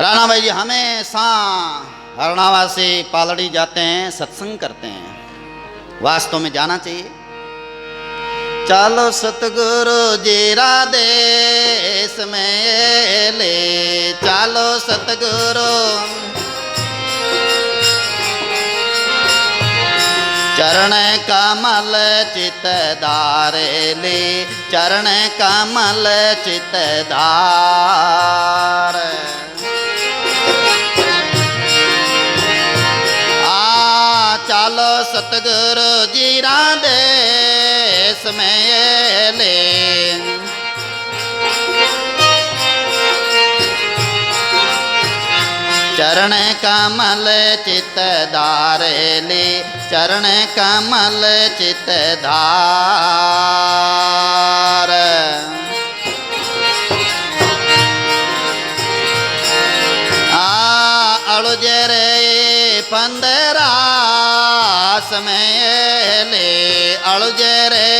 राणा भाई जी हमेशा हरणावा से पालड़ी जाते हैं, सत्संग करते हैं। वास्तव में जाना चाहिए। चलो सतगुरु जीरा देश में ले, चलो सतगुरु चरण कमल चित धारे ले, चरण कमल चित धार। चलो सतगुरु जीरा देश में ले, चरण कमल चित धारे ले, चरण कमल चित धार। अड़ुजे रे पंदरास में ले, अड़ुजे रे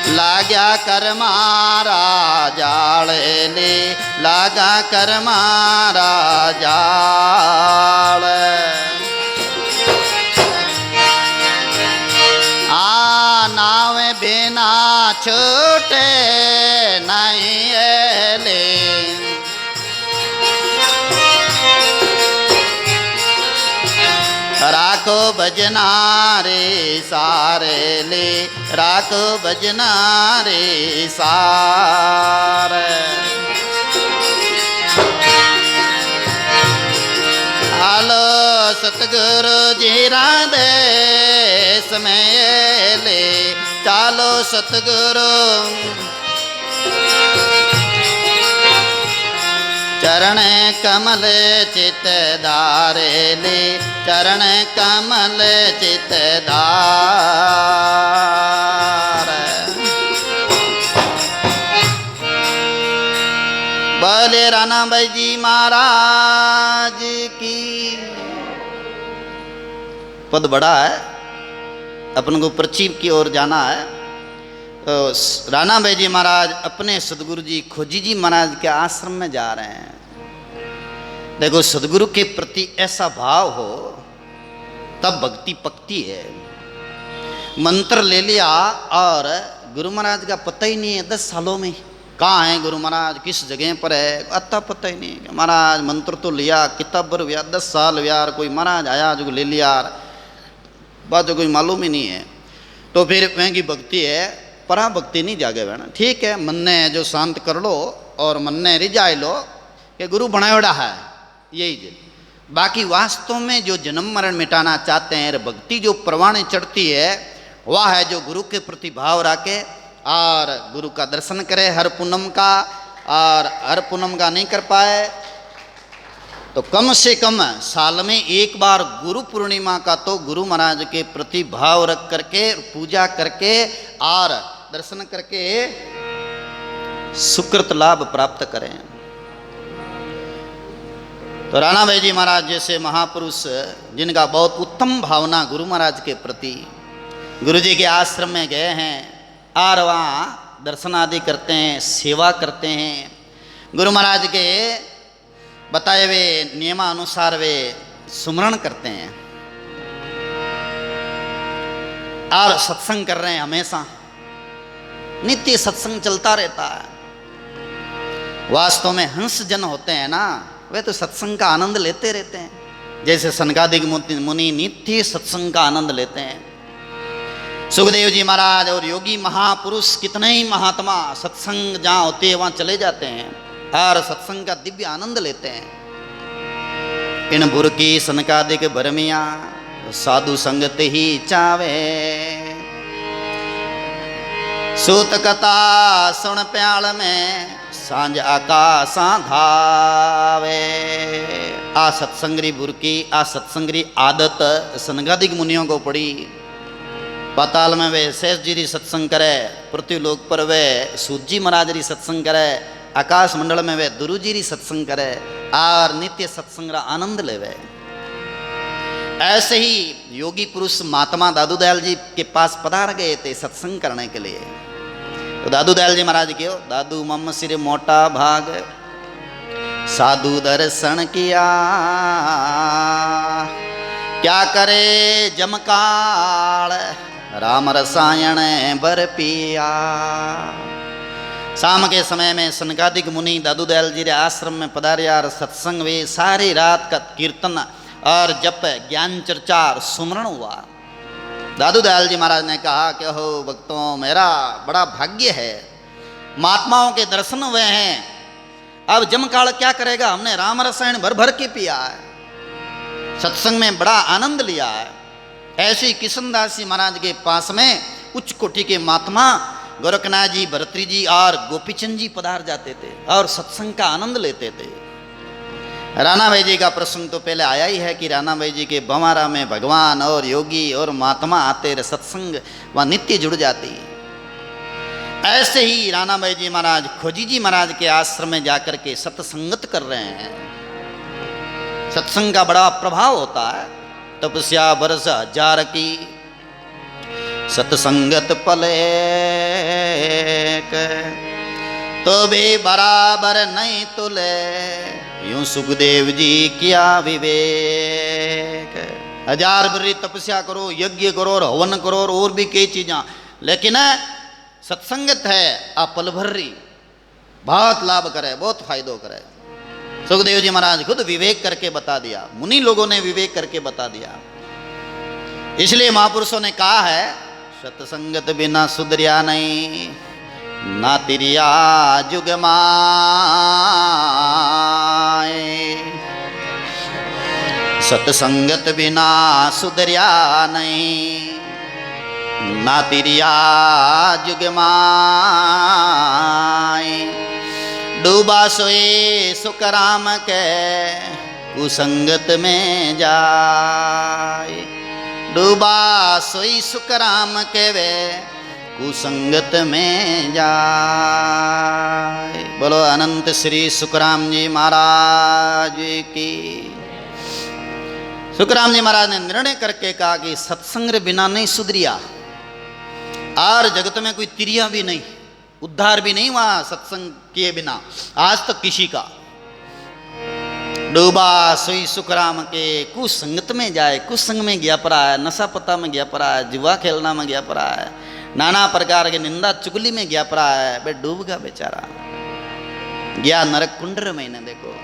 लाग्या कर मारा जाल ले, लागा कर मारा जाल। नाव बिना छूटे नहीं ले, राखो भजना रे सारे ले, राखो भजना रे सार। हालो सतगुरु जीरा देश में ले, चालो सतगुरु चरण कमल चित धारे ले, चरण कमल चित धार। बोले राणा भाई जी महाराज की। पद बड़ा है, अपन को पृथ्वी की ओर जाना है। तो राणा भाई जी महाराज अपने सदगुरु जी खोजी जी महाराज के आश्रम में जा रहे हैं। देखो सदगुरु के प्रति ऐसा भाव हो तब भक्ति पकती है। मंत्र ले लिया और गुरु महाराज का पता ही नहीं है 10 सालों में कहाँ है गुरु महाराज, किस जगह पर है, अत्ता पता ही नहीं। महाराज मंत्र तो लिया, किताब पर 10 साल यार, कोई महाराज आया जो ले लिया, बात जो कोई मालूम ही नहीं है। तो फिर वह की भक्ति है, परा भक्ति नहीं जागे बहना। ठीक है, मन ने जो शांत कर लो और मन ने रिझाई लो कि गुरु बनायोड़ा है यही जी। बाकी वास्तव में जो जन्म मरण मिटाना चाहते हैं, भक्ति जो परवाने चढ़ती है वह है जो गुरु के प्रति भाव रखे और गुरु का दर्शन करे हर पूनम का, और हर पूनम का नहीं कर पाए तो कम से कम साल में एक बार गुरु पूर्णिमा का तो गुरु महाराज के प्रति भाव रख करके पूजा करके और दर्शन करके सुकृत लाभ प्राप्त करें। तो राणा भाई जी महाराज जैसे महापुरुष जिनका बहुत उत्तम भावना गुरु महाराज के प्रति, गुरु जी के आश्रम में गए हैं और वहाँ दर्शन आदि करते हैं, सेवा करते हैं। गुरु महाराज के बताए हुए नियमानुसार वे सुमरण करते हैं और सत्संग कर रहे हैं। हमेशा नित्य सत्संग चलता रहता है। वास्तव में हंस जन होते हैं ना, वे तो सत्संग का आनंद लेते रहते हैं। जैसे सनकादिक मुनि नित्य सत्संग का आनंद लेते हैं। सुखदेव जी महाराज और योगी महापुरुष कितने ही महात्मा सत्संग जहाँ होते हैं वहाँ चले जाते हैं और सत्संग का दिव्य आनंद लेते हैं। इन बुरकी सनकादिक भरमिया साधु संगत ही चावे, सूत कथा सुन प्याल में सांझ आकाशा धावे। आ सत्संगरी बुरकी, आ सत्संगरी आदत सनकादिक मुनियों को पड़ी। पाताल में वे शेष जी सत्संग करे, पृथ्वी लोक पर वे सूत जी महाराज री सत्संग करे, आकाश मंडल में वे गुरु जी री सत्संग करे और नित्य सत्संग रा आनंद लेवे। ऐसे ही योगी पुरुष महात्मा दादू दयाल जी के पास पधार गए थे सत्संग करने के लिए। तो दादू दयाल जी महाराज क्यों दादू मम सिर मोटा भाग साधु दर्शन किया क्या करे जमकाल राम रसायन बर पिया। शाम के समय में सनकादिक मुनि दादू दयाल जी रे आश्रम में पधारिया और सत्संग वे सारी रात का कीर्तन और जप ज्ञान चर्चा और सुमरण हुआ। दादू दयाल जी महाराज ने कहा कि हो भक्तों मेरा बड़ा भाग्य है, महात्माओं के दर्शन हुए हैं, अब जमकाल क्या करेगा, हमने राम रसायन भर भर के पिया है, सत्संग में बड़ा आनंद लिया है। ऐसे किशनदास जी महाराज के पास में उच्च कोटि के महात्मा गोरखनाथ जी, भरतरी जी और गोपीचंद जी पधार जाते थे और सत्संग का आनंद लेते थे। राणा भाई जी का प्रसंग तो पहले आया ही है कि राणा भाई जी के बमारा में भगवान और योगी और महात्मा आते रहे, सत्संग वह नित्य जुड़ जाती। ऐसे ही राणा भाई जी महाराज खोजी जी महाराज के आश्रम में जाकर के सत्संगत कर रहे हैं। सत्संग का बड़ा प्रभाव होता है। तपस्या बरस हजार की सत्संगत पले तो भी बराबर नहीं तुले, यूं सुखदेव जी किया विवेक। हजार बरी तपस्या करो, यज्ञ करो और हवन करो और भी कई चीज़ें, लेकिन सत्संगत है आप पल भर रही बहुत लाभ करे, बहुत फायदो करे। सुखदेव जी महाराज खुद विवेक करके बता दिया, मुनि लोगों ने विवेक करके बता दिया। इसलिए महापुरुषों ने कहा है सत्संगत बिना सुधरिया नहीं, ना तिरिया जुग माए। सत्संगत बिना सुधरिया नहीं, ना तिरिया जुग माए। डूबा सोए सुकराम के कुसंगत में जाए, डूबा सोई सुकराम के वे कुसंगत में जाए। बोलो अनंत श्री सुखराम जी महाराज की। सुखराम जी महाराज ने निर्णय करके कहा कि सत्संग बिना नहीं सुधरिया और जगत में कोई तिरिया भी नहीं, उद्धार भी नहीं वहां सत्संग किए बिना आज तक किसी का। डूबा सोई सुखराम के कुसंगत में जाए, कुसंग में गया पड़ा है, नशा पता में गया पड़ा है, जुआ खेलना में गया पड़ा है, नाना प्रकार के निंदा चुगली में गया पड़ा है, बे डूब गया बेचारा, गया नरक कुंडर में। ने देखो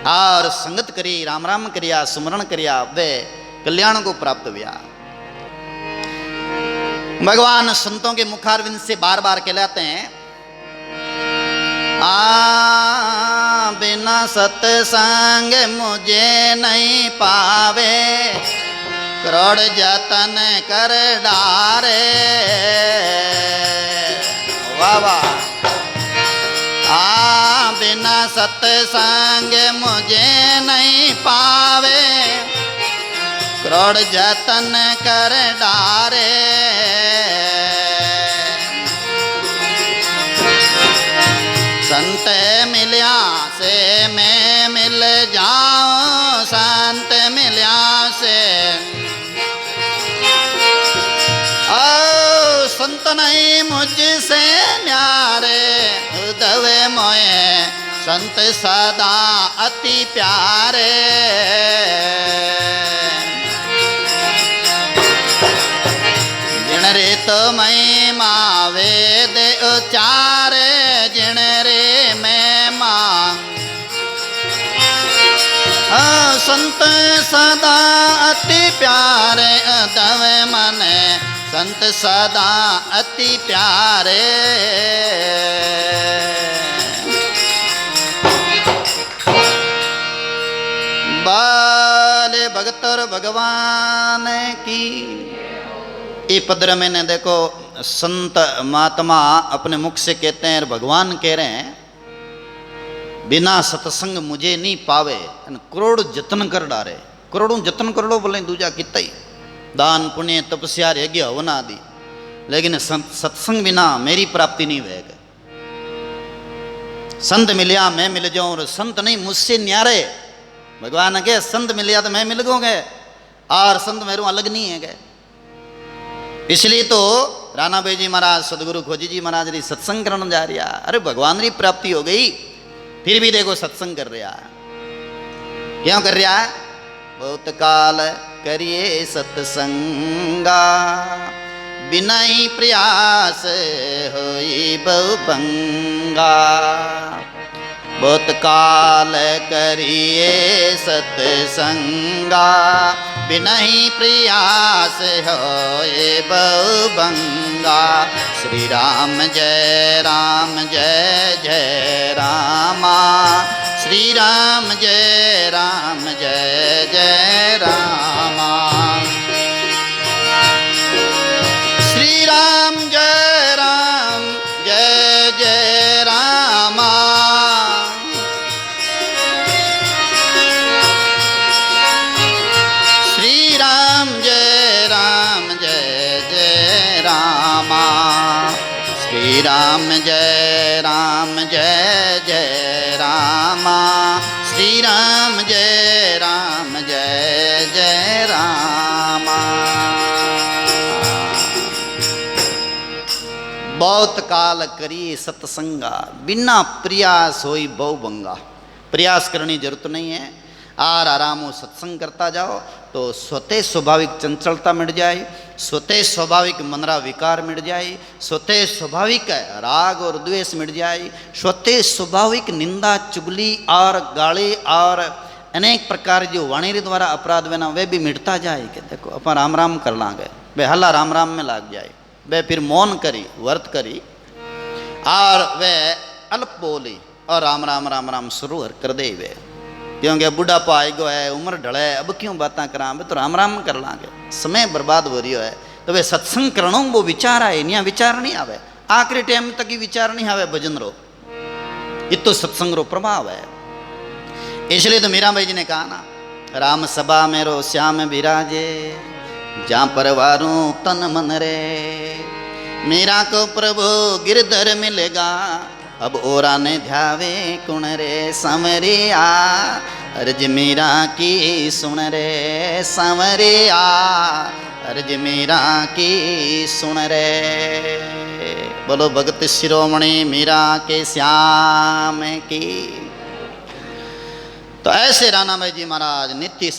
और संगत करी, राम राम करिया, सुमरण करिया, वे कल्याण को प्राप्त हुआ। भगवान संतों के मुखारविंद से बार बार कहलाते हैं बिना सत्संग मुझे नहीं पावे, करोड़ जतन कर डारे। वाह वाह। बिना सत्संग मुझे नहीं पावे, करोड़ जतन कर डारे। संत मिलिया से मैं मिल जाऊं, संत मिलिया से संत नहीं मुझसे न्यारे, उदवे मोए संत सदा अति प्यारे। जिन रे तो महिमा वेद उचारे, जिन रे मैं मां संत सदा अति प्यारे। दवे मने संत सदा अति प्यारे। बाले भगत और भगवान की। ये पद्र में ने देखो संत महात्मा अपने मुख से कहते हैं और भगवान कह रहे हैं बिना सत्संग मुझे नहीं पावे, करोड़ जतन कर डारे। करोड़ों जतन कर लो बोले दूजा कितना ही दान पुण्य तपस्या यज्ञ हवन आदि, लेकिन सत्संग बिना मेरी प्राप्ति नहीं होगी। संत मिलिया मैं मिल जाऊं, और संत नहीं मुझसे न्यारे। भगवान के संत मिलिया तो मैं मिल गूंगे और संत मेरे अलग नहीं है गए। इसलिए तो राणा भाई जी महाराज सदगुरु खोजी जी महाराज री सत्संग करने जा रहा। अरे भगवान री प्राप्ति हो गई, फिर भी देखो सत्संग कर रहा। क्यों कर रहा? बहुत काल करिए सत्संगा, बिना ही प्रयास होई बहु भंगा। बहुत काल करिए सत्संगा, बिना ही प्रयास होए बहु भंगा। श्री राम जय जय रामा, श्री राम जय जय रामा। श्री राम जय जय रामा, श्री राम जय जय रामा। श्री राम जय जय रामा, श्री राम जय जय रामा। बहुत काल करी सत्संगा, बिना प्रयास होई बहु भंगा। प्रयास करने की जरूरत नहीं है, आराम सत्संग करता जाओ तो स्वतः स्वाभाविक चंचलता मिट जाए, स्वतः स्वाभाविक मनरा विकार मिट जाए, स्वतः स्वाभाविक राग और द्वेष मिट जाए, स्वतः स्वाभाविक निंदा चुगली और गाली और अनेक प्रकार जो वाणी द्वारा अपराध बना वे भी मिटता जाए। कि देखो अपन राम राम कर लांगे, वे हल्ला राम राम में लाग जाए, वे फिर मौन करी व्रत करी और वे अल्प बोली और राम राम शुरू कर दे वे। क्योंकि बुढ़ापा आएगो है, उम्र ढले, अब क्यों बातें करा, तो राम राम कर लांगे, समय बर्बाद हो रही है। तो वे सत्संग करणो वो विचार आए, यहाँ विचार नहीं आवे, आखिरी टाइम तक ही विचार नहीं आवे भजन रो। ये तो सत्संग रो प्रभाव है। इसलिए तो मीरा भाई जी ने कहा ना, राम सभा मेरो श्याम विराजे, जहाँ परवारू तन मन रे। मीरा को प्रभु गिरधर मिलेगा, अब ओरा ने ध्यावे कुण रे समरिया। अर्ज मीरा की सुन रे समरिया, अर्ज मीरा की सुन रे। बोलो भगत शिरोमणि मीरा के श्याम की। तो ऐसे राणा भाई जी महाराज नित्य